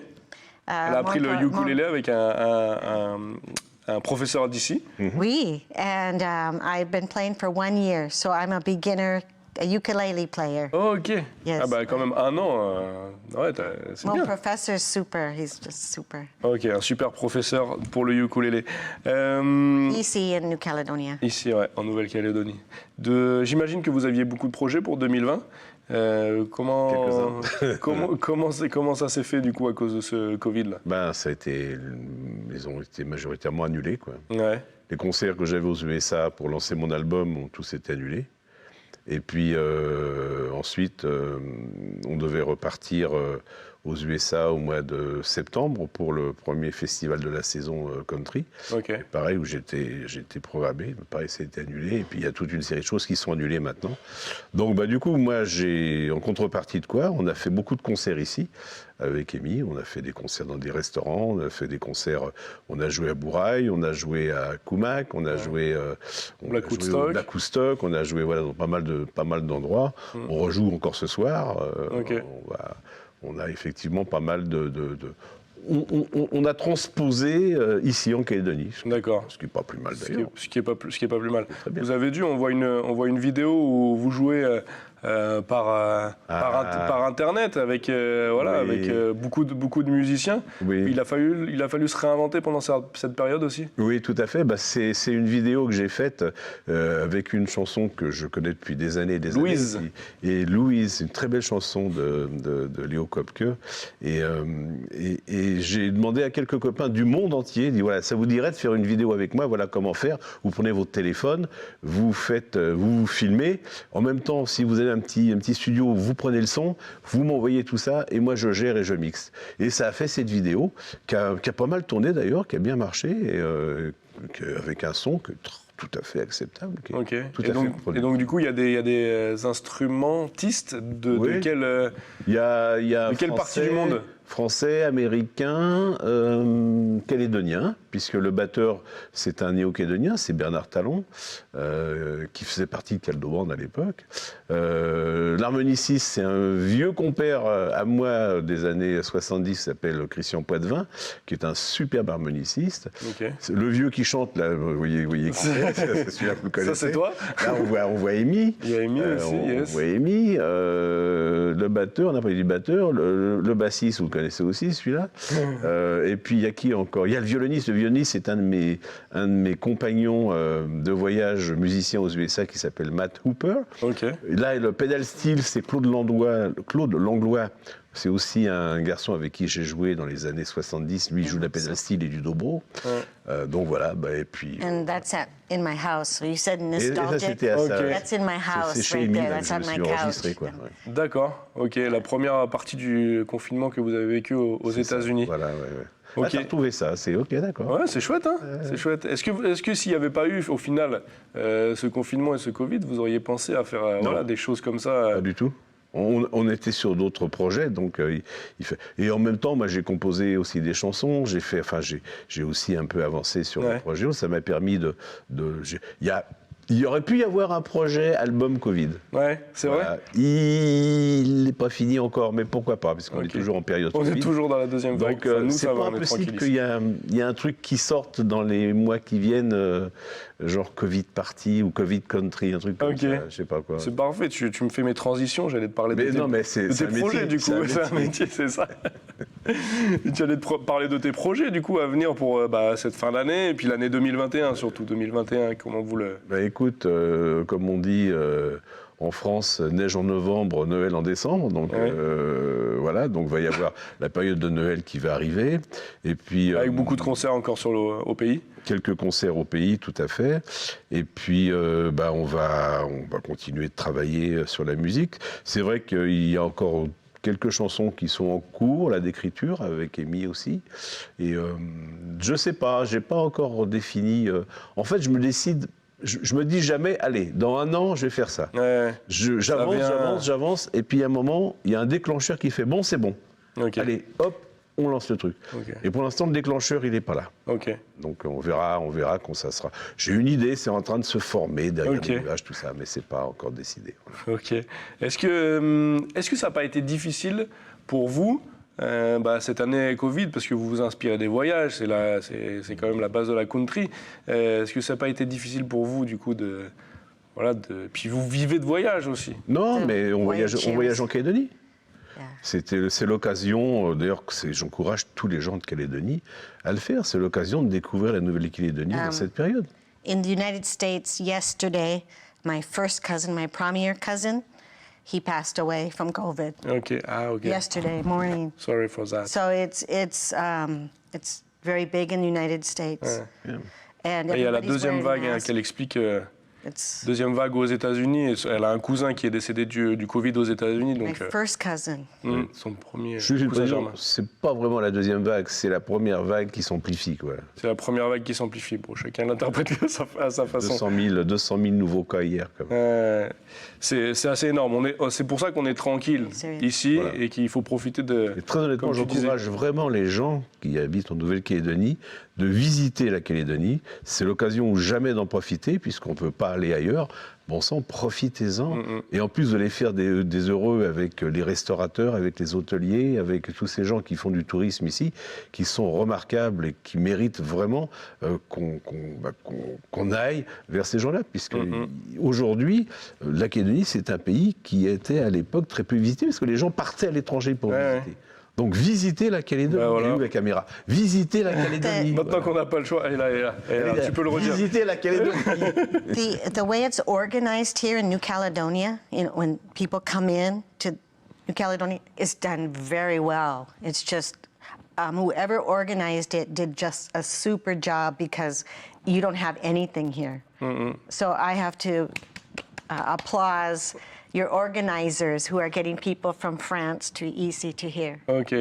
S1: a appris le ukulélé avec un professeur d'ici.
S3: Oui, and I've been playing for 1 year, so I'm a beginner ukulele player.
S1: Oh, ok.
S3: Yes.
S1: Ah bah quand même 1 an, ouais, c'est
S3: My
S1: bien.
S3: professor's super. He's just super.
S1: Ok, un super professeur pour le ukulélé.
S3: Ici in New Caledonia.
S1: Ici, ouais, en Nouvelle-Calédonie. J'imagine que vous aviez beaucoup de projets pour 2020. Comment ça s'est fait du coup à cause de ce Covid-là?
S2: Ben, ils ont été majoritairement annulés, quoi.
S1: Ouais.
S2: Les concerts que j'avais aux USA pour lancer mon album ont tous été annulés. Et puis ensuite, on devait repartir aux USA au mois de septembre pour le premier festival de la saison country.
S1: Ok.
S2: Et pareil, où j'étais programmé, pareil, ça a été annulé. Et puis il y a toute une série de choses qui sont annulées maintenant. Donc du coup, moi, en contrepartie de quoi, on a fait beaucoup de concerts ici avec Amy. On a fait des concerts dans des restaurants, on a fait des concerts, on a joué à Bourail, on a joué à Kumak, on a joué
S1: Black Woodstock.
S2: Black Woodstock, on a joué dans pas mal d'endroits. On rejoue encore ce soir.
S1: Ok.
S2: On a effectivement pas mal on a transposé ici en Calédonie.
S1: D'accord.
S2: Ce qui n'est pas plus mal d'ailleurs.
S1: Ce qui est pas plus mal.
S2: Très bien.
S1: Vous avez vu, on voit une vidéo où vous jouez par internet avec
S2: Oui.
S1: avec beaucoup de musiciens.
S2: Oui.
S1: Il a fallu se réinventer pendant cette période aussi.
S2: Oui, tout à fait. C'est une vidéo que j'ai faite avec une chanson que je connais depuis des années et des
S1: Louise.
S2: années. Et Louise, une très belle chanson de Léo Kopke. Et j'ai demandé à quelques copains du monde entier, dit voilà, ça vous dirait de faire une vidéo avec moi, voilà comment faire. Vous prenez votre téléphone, vous vous filmez. En même temps, si vous avez un petit studio, vous prenez le son, vous m'envoyez tout ça et moi je gère et je mixe. Et ça a fait cette vidéo qui a pas mal tourné d'ailleurs, qui a bien marché, et avec un son tout à fait acceptable.
S1: Ok.
S2: Tout
S1: Et
S2: à
S1: donc,
S2: fait produit.
S1: et donc du coup, il y a des instrumentistes de
S2: Oui.
S1: quelle
S2: Il y a
S1: de quelle partie du monde?
S2: Français, américain, calédonien, puisque le batteur, c'est un néo-calédonien, c'est Bernard Talon, qui faisait partie de Caldoband à l'époque. L'harmoniciste, c'est un vieux compère à moi des années 70, qui s'appelle Christian Poitvin, qui est un superbe harmoniciste.
S1: Ok.
S2: Le vieux qui chante, là, vous voyez c'est celui-là que vous connaissez.
S1: Ça c'est toi?
S2: Là, on voit Amy.
S1: Il y a Amy aussi,
S2: on
S1: yes.
S2: voit Amy. Le batteur, on n'a pas dit batteur, le bassiste, vous le connaissez. connaissez aussi celui-là. Et puis il y a qui encore? Il y a le violoniste. Le violoniste, c'est un de mes compagnons de voyage musicien aux USA qui s'appelle Matt Hooper.
S1: Ok.
S2: Et là, le pedal steel, c'est Claude Langlois. C'est aussi un garçon avec qui j'ai joué dans les années 70. Lui, il joue de la pedal steel et du dobro. Donc voilà, et puis...
S3: And that's in my house. So you said
S2: Et ça,
S3: nostalgic.
S2: c'était à ça.
S3: That's in my house
S2: C'est chez
S3: right
S2: Emile,
S3: there.
S2: là,
S3: That's
S2: je
S3: on
S2: me
S3: my
S2: suis enregistré,
S3: couch.
S2: quoi. Ouais.
S1: D'accord, ok. La première partie du confinement que vous avez vécu aux
S2: C'est ça.
S1: États-Unis.
S2: Voilà, ouais.
S1: Ok.
S2: Ah, t'as retrouvé ça, c'est ok, d'accord.
S1: Ouais, c'est chouette, hein. C'est chouette. Est-ce que s'il n'y avait pas eu, au final, ce confinement et ce Covid, vous auriez pensé à faire voilà, des choses comme ça
S2: Pas du tout. On était sur d'autres projets, donc et en même temps, moi, j'ai composé aussi des chansons. J'ai aussi un peu avancé sur le projet. Ça m'a permis il y aurait pu y avoir un projet album Covid.
S1: Ouais, c'est
S2: Voilà.
S1: vrai.
S2: Il n'est pas fini encore, mais pourquoi pas, parce qu'on est toujours en période
S1: On
S2: Covid.
S1: est toujours dans la deuxième vague.
S2: Donc,
S1: Ça, nous,
S2: c'est
S1: ça va,
S2: pas
S1: on est
S2: impossible
S1: tranquille
S2: qu'il
S1: ici.
S2: y ait un truc qui sorte dans les mois qui viennent, genre Covid Party ou Covid Country, un truc comme ça, je sais pas quoi.
S1: C'est parfait, tu me fais mes transitions, j'allais te parler
S2: Mais
S1: de
S2: non, mais
S1: tes
S2: c'est un
S1: projets
S2: métier,
S1: du coup,
S2: c'est un
S1: c'est un métier, c'est ça. Tu allais te parler de tes projets du coup à venir pour cette fin d'année et puis l'année 2021 surtout, 2021, comment vous le...
S2: Écoute, comme on dit en France, neige en novembre, Noël en décembre, donc voilà, donc va y avoir la période de Noël qui va arriver, et puis...
S1: Avec beaucoup de concerts encore au pays.
S2: Quelques concerts au pays, tout à fait. Et puis, on va continuer de travailler sur la musique. C'est vrai qu'il y a encore quelques chansons qui sont en cours, là, d'écriture, avec Amy aussi. Et je sais pas, j'ai pas encore défini... En fait, je me décide... Je me dis jamais, allez, dans un an, je vais faire ça.
S1: Ouais.
S2: J'avance, et puis à un moment, il y a un déclencheur qui fait, bon, c'est bon.
S1: Ok.
S2: Allez, hop, on lance le truc.
S1: Ok.
S2: Et pour l'instant, le déclencheur, il n'est pas là.
S1: Ok.
S2: Donc on verra quand ça sera. J'ai une idée, c'est en train de se former derrière
S1: Ok.
S2: les nuages, tout ça, mais c'est pas encore décidé. Voilà.
S1: Ok. Est-ce que ça n'a pas été difficile pour vous cette année Covid, parce que vous vous inspirez des voyages, c'est quand même la base de la country. Est-ce que ça n'a pas été difficile pour vous du coup puis vous vivez de voyage aussi.
S2: Non, mais on voyage en Calédonie.
S3: Yeah.
S2: C'est l'occasion, d'ailleurs, j'encourage tous les gens de Calédonie à le faire. C'est l'occasion de découvrir la Nouvelle-Calédonie dans cette période.
S3: In the United States, yesterday, my first cousin, my prom-year cousin, he passed away from COVID
S1: Ok. Ah, ok.
S3: yesterday morning.
S1: Sorry for that.
S3: So it's very big in the United States.
S1: Ouais.
S3: And
S1: Et il y a la
S3: everybody's
S1: deuxième
S3: wearing
S1: vague
S3: masks.
S1: qu'elle explique.
S3: It's
S1: Deuxième vague aux États-Unis. Elle a un cousin qui est décédé du Covid aux États-Unis,
S3: my
S1: donc
S3: first cousin.
S1: son premier
S2: Je suis
S1: cousin germain.
S2: c'est pas vraiment la deuxième vague, c'est la première vague qui s'amplifie, quoi.
S1: C'est la première vague qui s'amplifie. Bon, chacun l'interprète à sa façon.
S2: 200 000 nouveaux cas hier, quand même.
S1: C'est assez énorme. C'est pour ça qu'on est tranquille
S3: C'est-
S1: ici
S2: Voilà.
S1: et qu'il faut profiter de.
S2: Et très honnêtement,
S1: comme tu disais.
S2: j'encourage vraiment les gens qui habitent en Nouvelle-Calédonie de visiter la Calédonie. C'est l'occasion ou jamais d'en profiter, puisqu'on ne peut pas aller ailleurs. Bon sang, profitez-en. Et en plus de les faire des heureux avec les restaurateurs, avec les hôteliers, avec tous ces gens qui font du tourisme ici, qui sont remarquables et qui méritent vraiment qu'on aille vers ces gens-là. Puisque aujourd'hui, la Calédonie, c'est un pays qui était à l'époque très peu visité, parce que les gens partaient à l'étranger pour visiter. Donc visitez la Calédonie.
S1: Ben voilà.
S2: Elle est où la caméra? Visitez la Calédonie.
S1: Maintenant qu'on n'a pas le choix, elle est là. Tu peux le redire.
S2: Visitez la Calédonie.
S3: The way it's organized here in New Caledonia, when people come in to New Caledonia, it's done very well. It's just whoever organized it did just a super job because you don't have anything here. So I have to applause your organizers who are getting people from France to EC to here.
S1: Ok.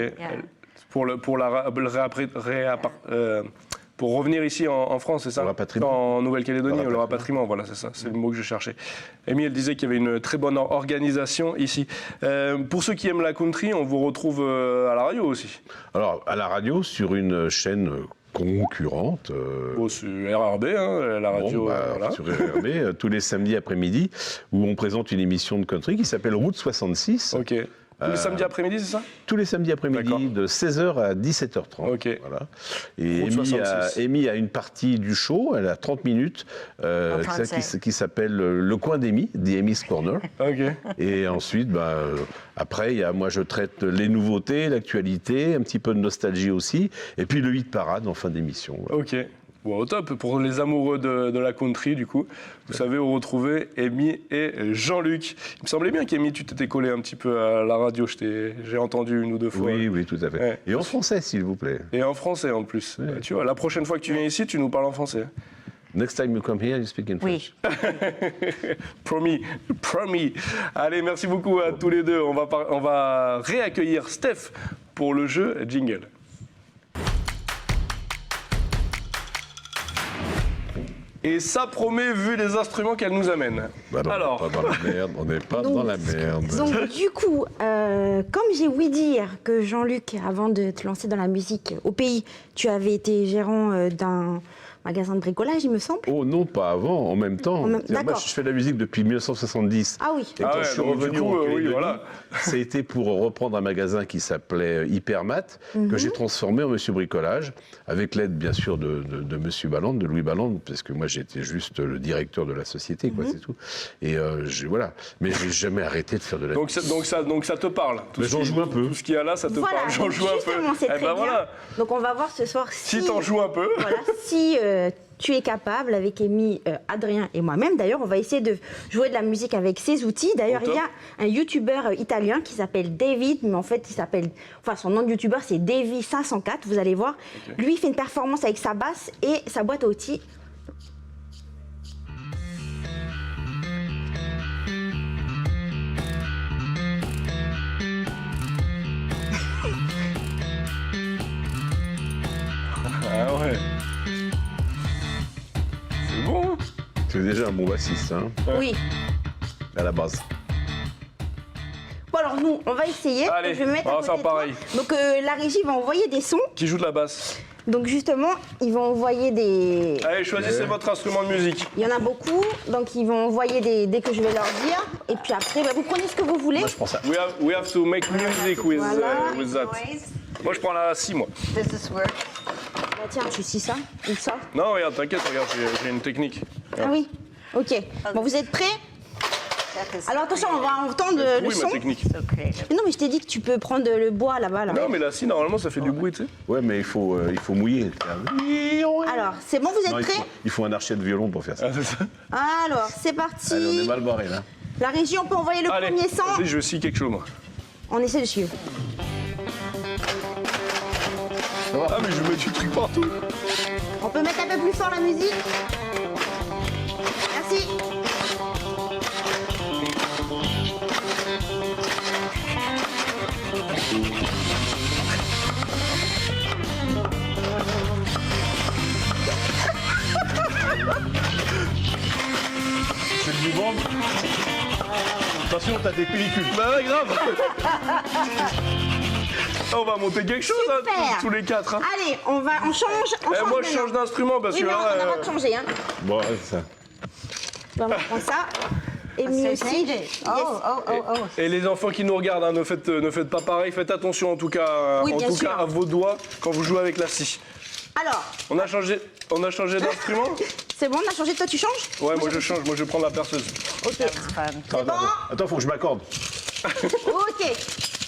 S1: Pour revenir ici en France, c'est ça?
S2: Le rapatriement.
S1: En Nouvelle-Calédonie, le rapatriement, voilà, c'est ça, c'est le mot que je cherchais. Amy, elle disait qu'il y avait une très bonne organisation ici. Pour ceux qui aiment la country, on vous retrouve à la radio aussi.
S2: Alors, à la radio, sur une chaîne concurrente.
S1: Sur RRB, hein, la radio. Voilà.
S2: Sur RRB, tous les samedis après-midi, où on présente une émission de country qui s'appelle Route 66.
S1: Ok. Tous les samedis après-midi, c'est ça?
S2: Tous les samedis après-midi,
S1: D'accord.
S2: de 16h à 17h30.
S1: Ok.
S2: Voilà. Et
S1: Route 66.
S2: Amy a une partie du show, elle a 30 minutes,
S3: français.
S2: qui s'appelle Le Coin d'Amy, The Amy's Corner.
S1: Ok.
S2: Et ensuite, après, moi je traite les nouveautés, l'actualité, un petit peu de nostalgie aussi, et puis le hit parade en fin d'émission. Voilà.
S1: Ok. Bon, au top. Pour les amoureux de la country, du coup, vous savez où retrouver Amy et Jean-Luc. Il me semblait bien qu'Amy, tu t'étais collé un petit peu à la radio. J'ai entendu une ou deux fois.
S2: Oui, tout à fait.
S1: Ouais.
S2: Et en français, s'il vous plaît.
S1: Et en français en plus.
S2: Ouais.
S1: Tu vois, la prochaine fois que tu viens ici, tu nous parles en français.
S2: Next time you come here, you speak in
S3: Oui.
S2: French.
S1: Promis, promis. Allez, merci beaucoup à tous les deux. On va réaccueillir Steph pour le jeu Jingle. Et ça promet vu les instruments qu'elle nous amène.
S2: Bah non,
S1: Alors,
S2: on n'est pas dans la merde, on n'est pas dans la merde.
S8: Donc du coup, comme j'ai ouï dire que Jean-Luc, avant de te lancer dans la musique au pays, tu avais été gérant d'un magasin de bricolage, il me semble.
S2: Oh non, pas avant, en même temps. Moi,
S8: d'accord.
S2: je fais de la musique depuis 1970.
S8: Ah oui.
S2: Et quand
S1: ouais,
S2: je suis
S1: donc, du
S2: revenu
S1: coup,
S2: en
S1: oui,
S2: Calédonie,
S1: voilà.
S2: ça a été pour reprendre un magasin qui s'appelait Hypermat, que j'ai transformé en Monsieur Bricolage, avec l'aide bien sûr de Monsieur Balland, de Louis Balland, parce que moi j'étais juste le directeur de la société, quoi, c'est tout. Et voilà. Mais j'ai jamais arrêté de faire de la
S1: donc ça te parle.
S2: Mais j'en joue un peu.
S1: Tout ce qu'il y a là, ça te
S8: Voilà,
S1: parle. J'en
S8: donc
S1: joue un peu.
S8: justement, c'est
S1: Eh
S8: très
S1: ben
S8: bien.
S1: voilà.
S8: Donc on va voir ce soir
S1: Si t'en joues un peu.
S8: Voilà, si tu es capable, avec Amy, Adrien et moi-même, d'ailleurs, on va essayer de jouer de la musique avec ces outils. D'ailleurs, il y a un youtubeur italien qui s'appelle David, mais en fait, son nom de youtubeur, c'est Davy504, vous allez voir. Okay. Lui, il fait une performance avec sa basse et sa boîte à outils.
S1: Ah ouais. C'est bon.
S2: C'est déjà un bon bassiste, hein,
S8: Oui.
S2: à la base.
S8: Bon alors nous, on va essayer.
S1: Allez,
S8: je vais me mettre
S1: on va
S8: à côté
S1: faire
S8: de toi.
S1: pareil.
S8: Donc la régie va envoyer des sons.
S1: Qui joue de la basse?
S8: Donc justement, ils vont envoyer des...
S1: Allez, choisissez votre instrument de musique.
S8: Il y en a beaucoup, donc ils vont envoyer dès que je vais leur dire. Et puis après, vous prenez ce que vous voulez.
S2: Moi, je prends ça.
S1: We have to make music with,
S8: Voilà.
S1: with that. Moi, je prends la si, moi.
S3: Does this work?
S8: Bah, tiens, tu scies ça ou ça.
S1: Non, regarde, t'inquiète, regarde, j'ai une technique.
S8: Ah oui. Ok. Bon, vous êtes prêts? Alors attention, on va entendre le
S1: Oui,
S8: son.
S1: ma technique.
S3: So creative.
S8: Mais non, mais je t'ai dit que tu peux prendre le bois là-bas. Là.
S1: Non, mais la si, normalement, ça fait du bruit, tu sais.
S2: Ouais, mais il faut mouiller.
S8: Alors, c'est bon, vous êtes
S2: Non,
S8: prêts?
S2: il faut un archet de violon pour faire ça.
S1: Ah, c'est ça.
S8: Alors, c'est parti.
S2: Allez, on est mal barré là.
S8: La régie, on peut envoyer le
S1: Allez,
S8: premier son.
S1: vas-y, je scie quelque chose, moi.
S8: On essaie de suivre.
S1: Ah, mais je mets du truc partout.
S8: On peut mettre un peu plus fort la musique. Merci.
S2: C'est du vent. Attention, t'as des pellicules.
S1: Bah ouais, grave. On va monter quelque chose, hein,
S8: Super.
S1: tous les quatre. Hein.
S8: Allez, on change. On change
S1: Moi, je change
S8: maintenant.
S1: d'instrument parce
S8: Oui,
S1: que
S8: mais on
S1: là.
S8: a le droit de changer. Hein.
S2: Bon, ouais, ça.
S8: Bon, on va prendre ça. Et
S3: So
S8: mieux aussi.
S3: change it. Oh.
S1: Et les enfants qui nous regardent, hein, ne faites pas pareil. Faites attention en tout cas,
S8: Oui, bien sûr.
S1: à vos doigts quand vous jouez avec la scie.
S8: Alors,
S1: On a changé d'instrument.
S8: c'est bon, on a changé. Toi, tu changes?
S1: Ouais, moi je change. Moi je vais prendre la perceuse.
S8: Ok.
S3: Fun.
S2: Attends, faut que je m'accorde.
S8: Ok.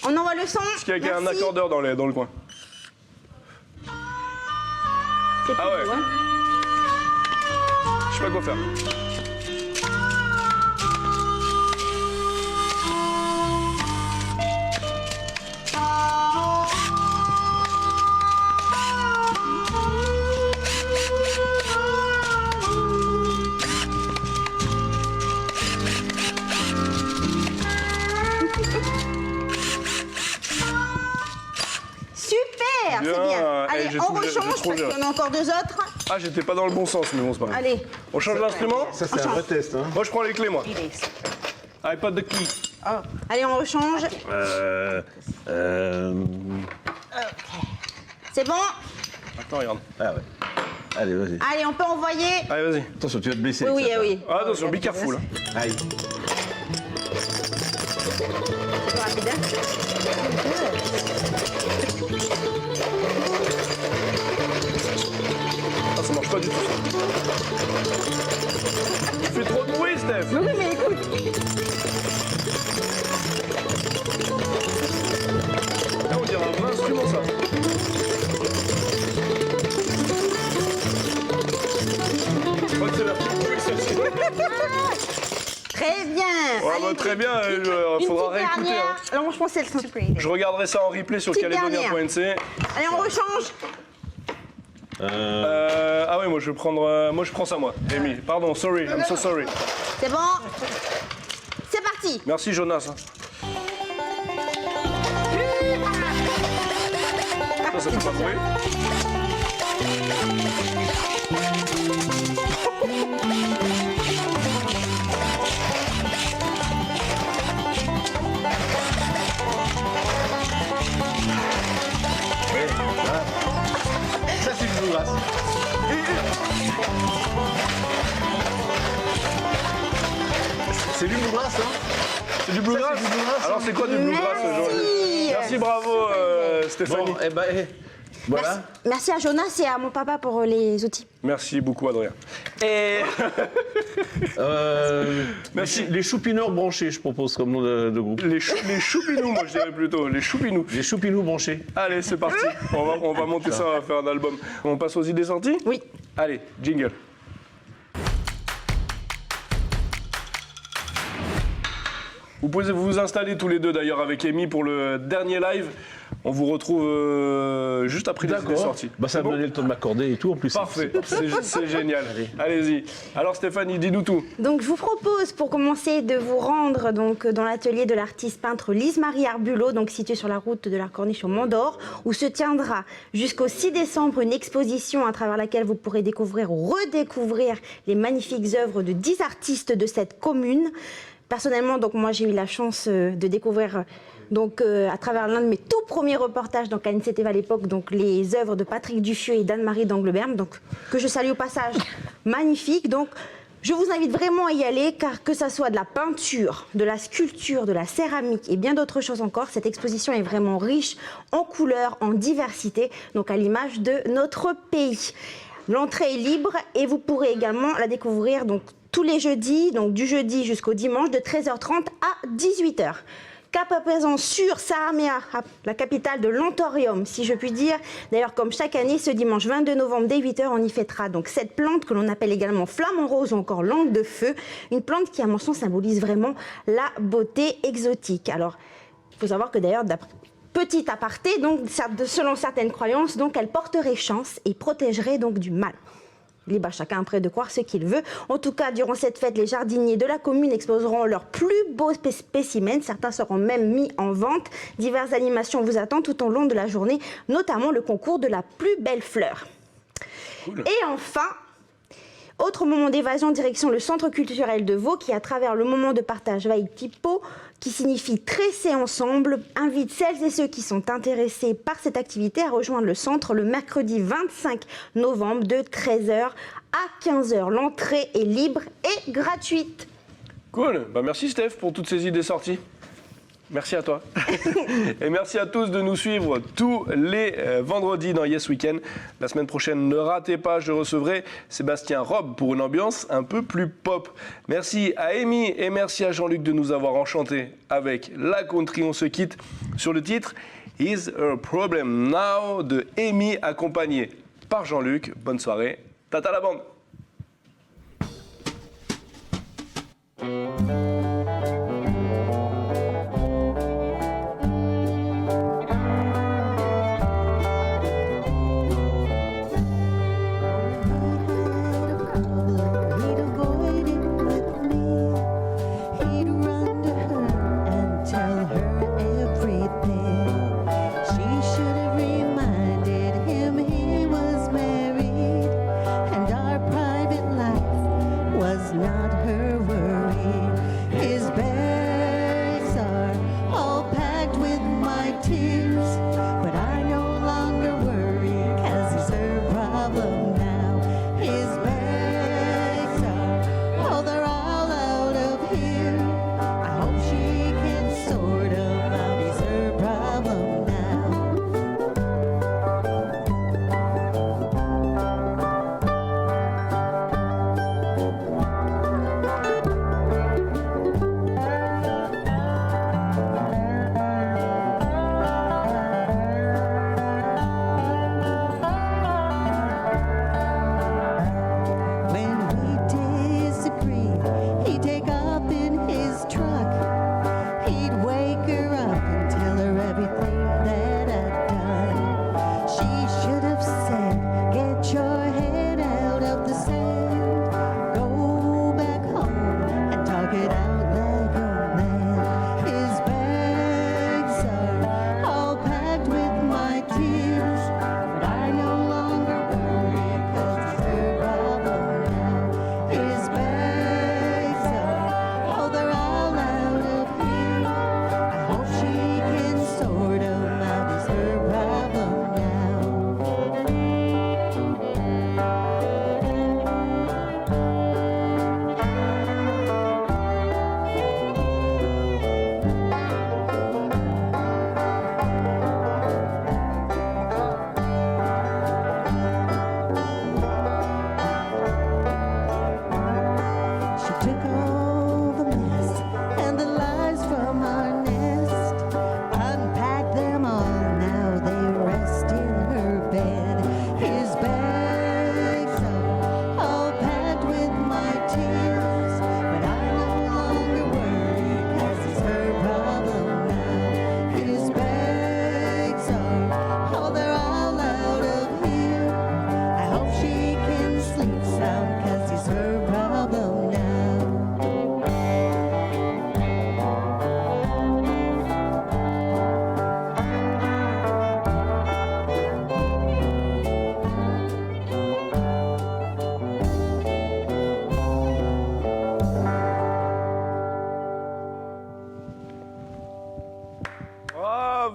S8: On envoie le son.
S1: Parce qu'il y a un
S8: Merci.
S1: accordeur dans le coin.
S8: C'est
S1: Ah ouais.
S8: plus doux, hein.
S1: Je sais pas quoi faire.
S8: Super,
S1: Bien.
S8: c'est bien. Allez,
S1: j'ai
S8: on
S1: trop
S8: rechange parce
S1: géré.
S8: qu'il y en a encore deux autres.
S1: Ah, j'étais pas dans le bon sens, mais bon, c'est pas grave.
S8: Allez,
S1: On change d'instrument.
S2: Ça, c'est un vrai test. Hein.
S1: Moi je prends les clés, moi.
S3: It is.
S1: iPod de clés.
S8: allez, on rechange. C'est bon?
S1: Attends, regarde.
S2: Ah ouais. Allez, vas-y.
S8: Allez, on peut envoyer.
S1: Allez, vas-y.
S2: Attention, tu vas te blesser.
S8: Oui,
S2: avec
S8: oui,
S2: ça.
S8: oui.
S1: Ah, attention, be careful.
S2: Aïe.
S8: C'est pas rapide, hein?
S1: Ah, ça marche pas du tout ça. Tu fais trop de bruit, Steph.
S8: Mais oui, mais écoute.
S1: Ah, on dirait un vrai instrument ça. Je crois que c'est la plus bruit celle-ci.
S8: Très bien.
S1: Ouais,
S8: Allez,
S1: bah, très bien,
S8: une
S1: faudra
S8: petite
S1: réécouter.
S8: dernière.
S1: Hein.
S8: Alors, je pense que c'est le
S1: Je regarderai ça en replay sur
S8: Petite
S1: calédonia.nc.
S8: Allez, on rechange.
S1: Ah ouais, moi je vais prendre. Moi je prends ça, moi. Amy, pardon, sorry, I'm so sorry.
S8: C'est bon. C'est parti.
S1: Merci, Jonas. hein. Ça fait pas de bruit.
S2: Ça, c'est du bluegrass. C'est du bluegrass, hein?
S1: C'est du bluegrass.
S2: Ça, c'est du bluegrass,
S1: Alors c'est quoi du bluegrass, Jean-Luc? Merci, bravo, Stéphanie.
S2: Bon, eh ben, voilà.
S8: Merci à Jonas et à mon papa pour les outils.
S1: Merci beaucoup, Adrien. Et merci.
S2: Les choupineurs branchés, je propose comme nom de groupe.
S1: Les choupinous, moi je dirais plutôt, les choupinous.
S2: Les choupinous branchés.
S1: Allez, c'est parti. On va monter ça, on va faire un album. On passe aux idées sorties?
S8: Oui.
S1: Allez, jingle. Vous pouvez vous installer tous les deux d'ailleurs avec Amy pour le dernier live. On vous retrouve juste après les idées sorties.
S2: Bah, ça
S1: C'est
S2: va me
S1: bon
S2: donner le temps de m'accorder et tout en plus.
S1: Parfait, c'est génial. Allez-y. Alors Stéphanie, dis-nous tout.
S8: Donc je vous propose pour commencer de vous rendre donc dans l'atelier de l'artiste peintre Lise-Marie Arbulot, donc situé sur la route de la Corniche au Mont d'Or, où se tiendra jusqu'au 6 décembre une exposition à travers laquelle vous pourrez découvrir ou redécouvrir les magnifiques œuvres de 10 artistes de cette commune. Personnellement, donc moi j'ai eu la chance de découvrir donc à travers l'un de mes tout premiers reportages donc à Initiative à l'époque, donc les œuvres de Patrick Duffieux et d'Anne-Marie d'Angleberme, donc que je salue au passage, magnifique. Donc je vous invite vraiment à y aller, car que ça soit de la peinture, de la sculpture, de la céramique et bien d'autres choses encore, cette exposition est vraiment riche en couleurs, en diversité, donc à l'image de notre pays. L'entrée est libre et vous pourrez également la découvrir donc tous les jeudis, donc du jeudi jusqu'au dimanche de 13h30 à 18h. Cap à présent sur Saramea, la capitale de l'Anthorium, si je puis dire. D'ailleurs, comme chaque année, ce dimanche 22 novembre dès 8h, on y fêtera donc cette plante que l'on appelle également flamant rose ou encore langue de feu. Une plante qui, à mon sens, symbolise vraiment la beauté exotique. Alors, il faut savoir que d'ailleurs, petit aparté, donc selon certaines croyances, donc elle porterait chance et protégerait donc du mal. Libre à chacun après de croire ce qu'il veut. En tout cas, durant cette fête, les jardiniers de la commune exposeront leurs plus beaux spécimens. Certains seront même mis en vente. Diverses animations vous attendent tout au long de la journée, notamment le concours de la plus belle fleur. Cool. Et enfin, autre moment d'évasion, direction le centre culturel de Vaud, qui à travers le moment de partage Vaïtipo, qui signifie tresser ensemble, invite celles et ceux qui sont intéressés par cette activité à rejoindre le centre le mercredi 25 novembre de 13h à 15h. L'entrée est libre et gratuite.
S1: Cool, bah merci Steph pour toutes ces idées sorties. Merci à toi. Et merci à tous de nous suivre tous les vendredis dans Yes Weekend. La semaine prochaine, ne ratez pas, je recevrai Sébastien Robe pour une ambiance un peu plus pop. Merci à Amy et merci à Jean-Luc de nous avoir enchantés avec la country. On se quitte sur le titre Is a Problem Now de Amy, accompagné par Jean-Luc. Bonne soirée. Tata la bande.
S9: She should have reminded him he was married and our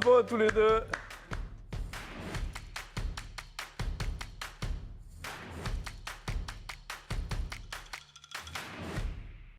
S1: Bravo à tous les deux.